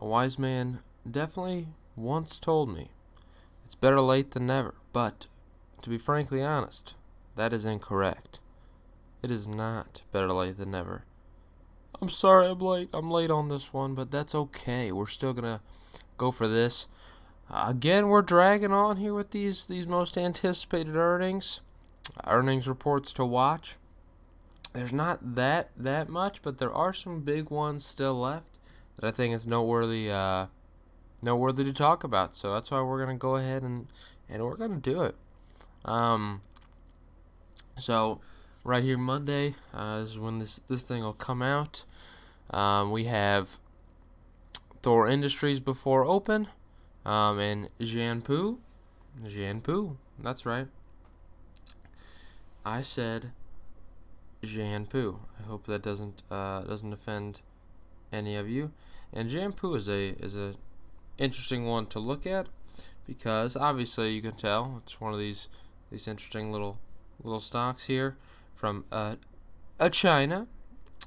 A wise man definitely once told me, it's better late than never, but to be frankly honest, that is incorrect. It is not better late than never. I'm sorry I'm late. I'm late on this one, but that's okay. We're still going to go for this. Again, we're dragging on here with these most anticipated earnings reports to watch. There's not that much, but there are some big ones still left that I think is noteworthy to talk about. So that's why we're gonna go ahead and we're gonna do it. So right here Monday is when this thing will come out. We have Thor Industries before open, and Jianpu. That's right. I said Jianpu. I hope that doesn't offend any of you. And Jianpu is a interesting one to look at because obviously you can tell it's one of these interesting little stocks here from China,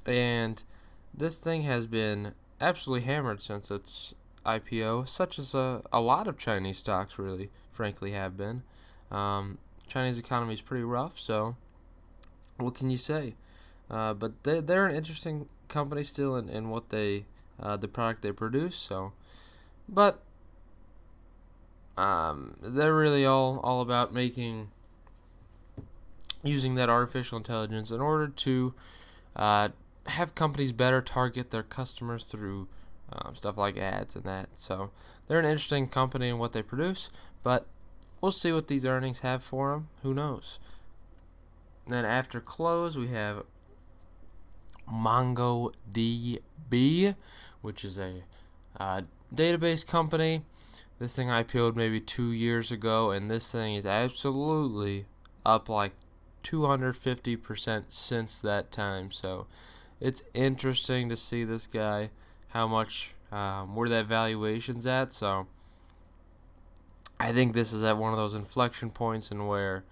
and this thing has been absolutely hammered since its IPO, such as a lot of Chinese stocks really, frankly, have been. Chinese economy is pretty rough, so what can you say? But they're an interesting company still in what the product they produce. So, but they're really all about using that artificial intelligence in order to have companies better target their customers through stuff like ads and that. So they're an interesting company in what they produce, but we'll see what these earnings have for them. Who knows? Then after close, we have MongoDB, which is a database company. This thing IPO'd maybe 2 years ago, and this thing is absolutely up like 250% since that time. So it's interesting to see this guy, how much, where that valuation's at. So I think this is at one of those inflection points in where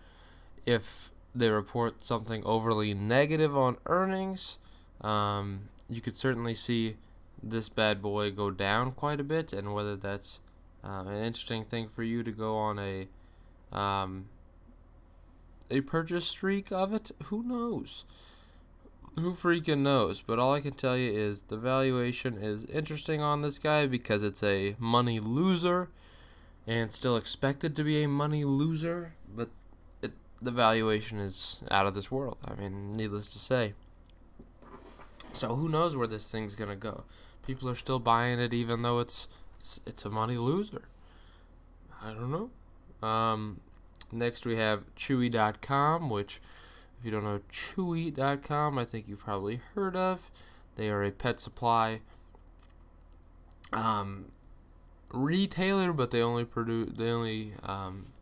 if they report something overly negative on earnings, you could certainly see this bad boy go down quite a bit, and whether that's an interesting thing for you to go on a purchase streak of it, who knows? Who freaking knows? But all I can tell you is the valuation is interesting on this guy because it's a money loser and still expected to be a money loser, but the valuation is out of this world. I mean, needless to say. So who knows where this thing's gonna go? People are still buying it even though it's a money loser. I don't know. Next we have Chewy.com, which if you don't know Chewy.com, I think you've probably heard of. They are a pet supply retailer, but they only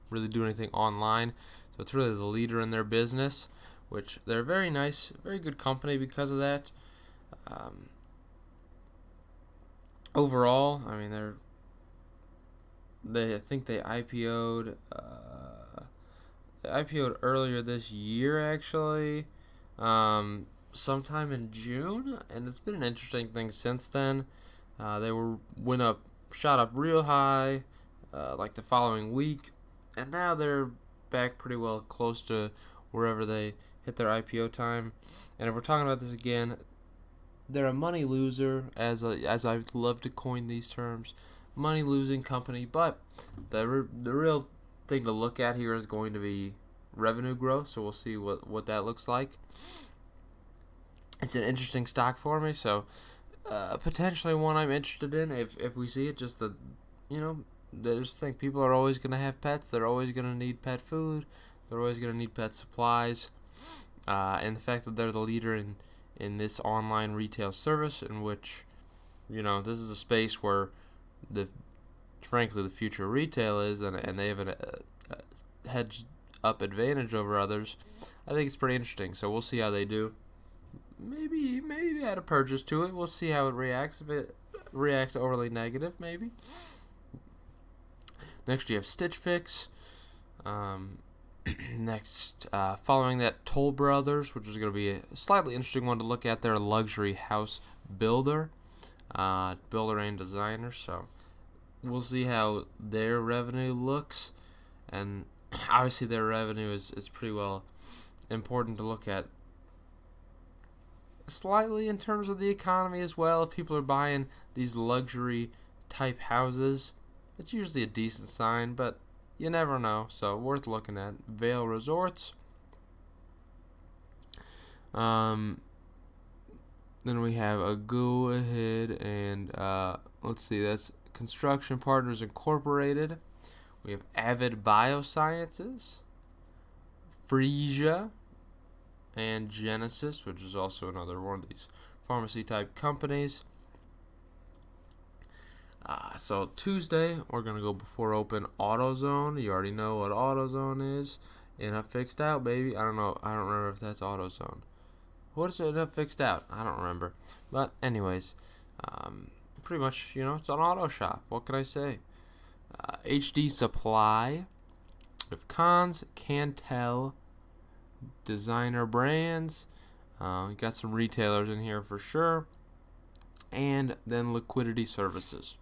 really do anything online. So it's really the leader in their business, which they're very nice, very good company because of that. Overall, I mean, I think they IPO'd earlier this year actually, sometime in June, and it's been an interesting thing since then. They shot up real high, like the following week, and now they're back pretty well close to wherever they hit their IPO time. And if we're talking about this again, they're a money loser, as I love to coin these terms, money losing company. But the real thing to look at here is going to be revenue growth. So we'll see what that looks like. It's an interesting stock for me, so potentially one I'm interested in if we see it. Just I just think people are always going to have pets. They're always going to need pet food. They're always going to need pet supplies. And the fact that they're the leader in this online retail service, in which, this is a space where frankly the future of retail is, and they have a hedged up advantage over others. I think it's pretty interesting. So we'll see how they do. Maybe add a purchase to it. We'll see how it reacts. If it reacts overly negative, maybe. Next, you have Stitch Fix. Next, following that, Toll Brothers, which is going to be a slightly interesting one to look at. They're a luxury house builder. builder and designer. So we'll see how their revenue looks, and obviously their revenue is pretty well important to look at slightly in terms of the economy as well. If people are buying these luxury type houses, it's usually a decent sign, but you never know, so worth looking at. Vail Resorts. Then we have a go ahead and let's see, that's Construction Partners Incorporated. We have Avid Biosciences, Frisia, and Genesis, which is also another one of these pharmacy type companies. So Tuesday, we're going to go before open AutoZone. You already know what AutoZone is. NF Fixed Out, baby. I don't know. I don't remember if that's AutoZone. What is it? NF Fixed Out? I don't remember. But anyways, pretty much, it's an auto shop. What can I say? HD Supply. With Cons, Cantel, Designer Brands. Got some retailers in here for sure. And then Liquidity Services.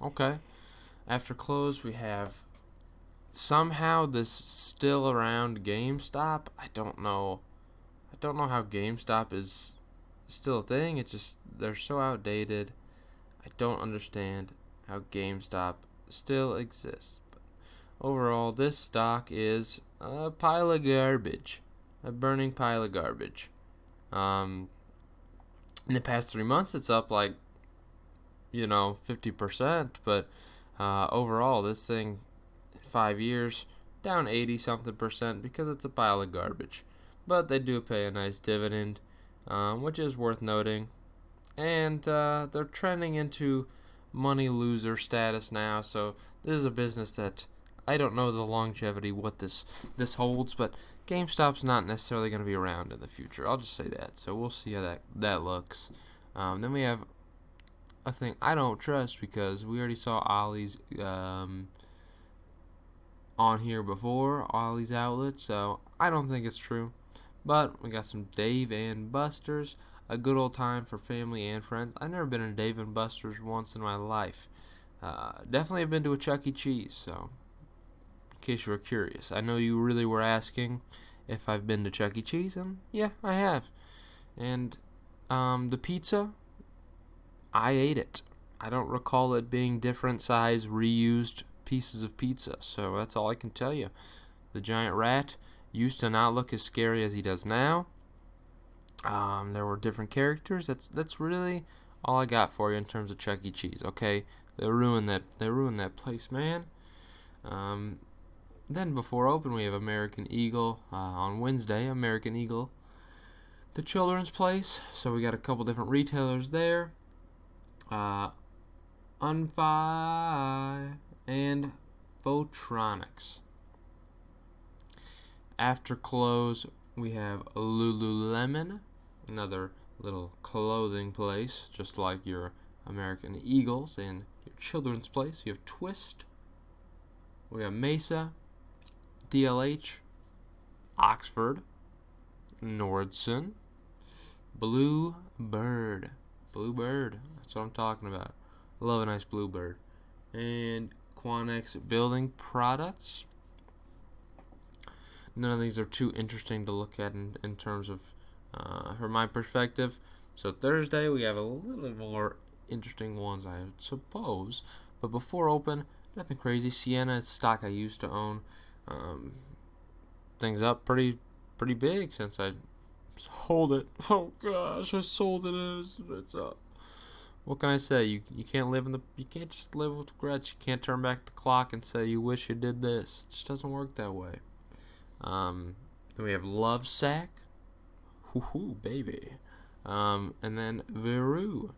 Okay. After close, we have somehow this still around GameStop. I don't know how GameStop is still a thing. It's just they're so outdated. I don't understand how GameStop still exists. But overall, this stock is a pile of garbage. A burning pile of garbage. In the past 3 months, it's up like 50%, but overall, this thing, 5 years, down 80 something percent because it's a pile of garbage. But they do pay a nice dividend, which is worth noting. And they're trending into money loser status now, so this is a business that I don't know the longevity what this holds, but GameStop's not necessarily going to be around in the future. I'll just say that. So we'll see how that looks. Then we have a thing I don't trust because we already saw Ollie's on here before, Ollie's Outlet, so I don't think it's true. But we got some Dave and Buster's, a good old time for family and friends. I've never been to Dave and Buster's once in my life. Definitely have been to a Chuck E. Cheese, so in case you were curious. I know you really were asking if I've been to Chuck E. Cheese, and yeah, I have. And the pizza, I ate it. I don't recall it being different size, reused pieces of pizza, so that's all I can tell you. The giant rat used to not look as scary as he does now. There were different characters. That's really all I got for you in terms of Chuck E. Cheese. Okay, they ruined that place, man. Then before open, we have American Eagle on Wednesday. American Eagle, the children's place. So we got a couple different retailers there. Unfi and Photronics. After close, we have Lululemon, another little clothing place, just like your American Eagles and your children's place. You have Twist. We have Mesa, DLH, Oxford, Nordson, Blue Bird. Blue Bird, that's what I'm talking about. Love a nice Blue Bird. And Quanex Building Products. None of these are too interesting to look at in terms of, from my perspective. So Thursday, we have a little more interesting ones, I suppose. But before open, nothing crazy. Sienna is stock I used to own. Things up pretty big since I sold it. Oh gosh, I sold it and it's up. What can I say? You can't just live with regrets. You can't turn back the clock and say you wish you did this. It just doesn't work that way. Then we have Lovesac. Hoo baby. And then Veru.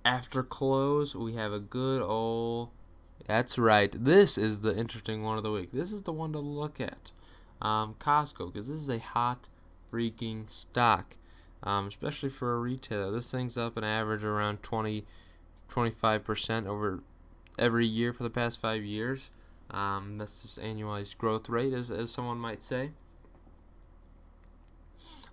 After close, we have a good old... That's right. This is the interesting one of the week. This is the one to look at. Costco, because this is a hot freaking stock. Especially for a retailer. This thing's up an average around 25% over every year for the past 5 years. That's this annualized growth rate, as someone might say.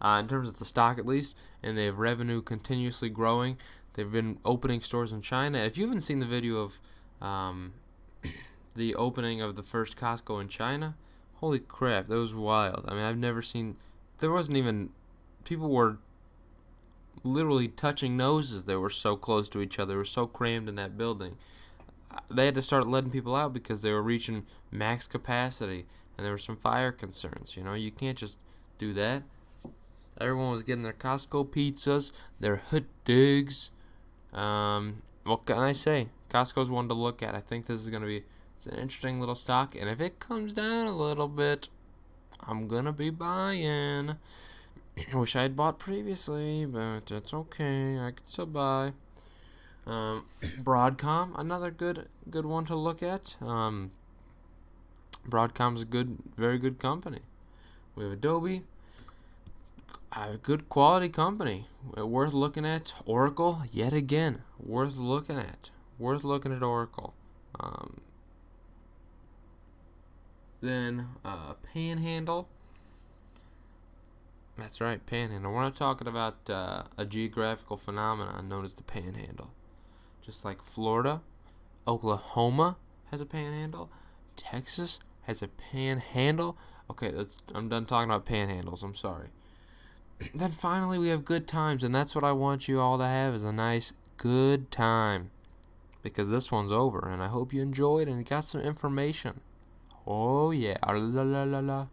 in terms of the stock at least, and they have revenue continuously growing. They've been opening stores in China. If you haven't seen the video of the opening of the first Costco in China, holy crap, that was wild. I mean, I've never seen. There wasn't even. People were literally touching noses. They were so close to each other. They were so crammed in that building. They had to start letting people out because they were reaching max capacity, and there were some fire concerns. You can't just do that. Everyone was getting their Costco pizzas, their hot dogs. What can I say? Costco's one to look at. I think this is going to be an interesting little stock, and if it comes down a little bit, I'm going to be buying. I wish I had bought previously, but it's okay. I could still buy. Broadcom, another good one to look at. Broadcom's a very good company. We have Adobe, a good quality company, worth looking at. Oracle, yet again, worth looking at. Worth looking at Oracle. Then Panhandle. That's right, Panhandle. We're not talking about a geographical phenomenon known as the Panhandle. Just like Florida, Oklahoma has a Panhandle, Texas has a Panhandle. Okay, I'm done talking about panhandles. I'm sorry. Then finally we have good times, and that's what I want you all to have, is a nice good time. Because this one's over, and I hope you enjoyed and got some information. Oh yeah, la la la la.